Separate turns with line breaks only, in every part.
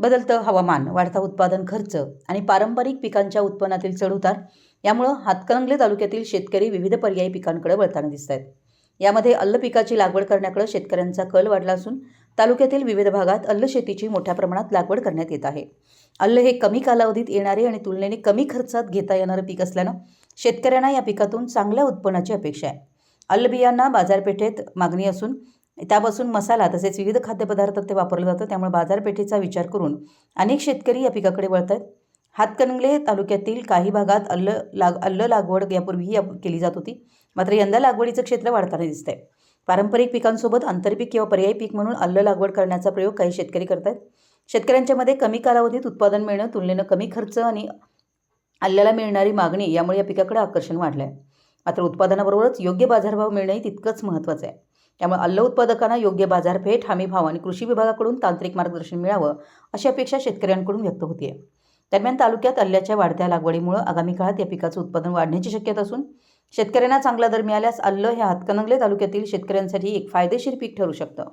बदलतं हवामान, वाढता उत्पादन खर्च आणि पारंपरिक पिकांच्या उत्पन्नातील चढउतार यामुळे हातकणंगले तालुक्यातील शेतकरी विविध पर्यायी पिकांकडे वळताना दिसत आहेत. यामध्ये अल्ल पिकाची लागवड करण्याकडे शेतकऱ्यांचा कल वाढला असून तालुक्यातील विविध भागात अल्ल शेतीची मोठ्या प्रमाणात लागवड करण्यात येत आहे. अल्ल हे कमी कालावधीत येणारे आणि तुलनेने कमी खर्चात घेता येणारे पीक असल्यानं शेतकऱ्यांना या पिकातून चांगल्या उत्पन्नाची अपेक्षा आहे. अल्ल बियांना बाजारपेठेत मागणी असून त्यापासून मसाला तसेच विविध खाद्यपदार्थ ते वापरलं जातं. त्यामुळे बाजारपेठेचा विचार करून अनेक शेतकरी या पिकाकडे वळत आहेत. हातकणंगले तालुक्यातील काही भागात अल्ल लागवड यापूर्वीही केली जात होती, मात्र यंदा लागवडीचं क्षेत्र वाढताना दिसतंय. पारंपरिक पिकांसोबत आंतरपीक किंवा पर्यायी पीक म्हणून अल्ल लागवड करण्याचा प्रयोग काही शेतकरी करत आहेत. शेतकऱ्यांच्या मध्ये कमी कालावधीत उत्पादन मिळणं, तुलनेनं कमी खर्च आणि अल्ल्याला मिळणारी मागणी यामुळे या पिकाकडे आकर्षण वाढलं आहे. मात्र उत्पादनाबरोबरच योग्य बाजारभाव मिळणंही तितकंच महत्त्वाचं आहे. त्यामुळे अल्ल उत्पादकांना योग्य बाजारपेठ, हमी भाव आणि कृषी विभागाकडून तांत्रिक मार्गदर्शन मिळावं अशी अपेक्षा शेतकऱ्यांकडून व्यक्त होते. दरम्यान तालुक्यात अल्ल्याच्या वाढत्या लागवडीमुळे आगामी काळात या पिकाचं उत्पादन वाढण्याची शक्यता असून शेतकऱ्यांना चांगला दर मिळाल्यास अल्ल हे हातकणंगले तालुक्यातील शेतकऱ्यांसाठी एक फायदेशीर पीक ठरू शकतं.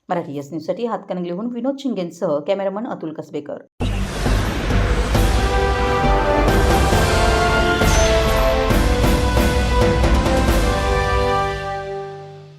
मराठी एस न्यूजसाठी हातकणंगलेहून विनोद शिंगेंसह कॅमेरामन अतुल कसबेकर.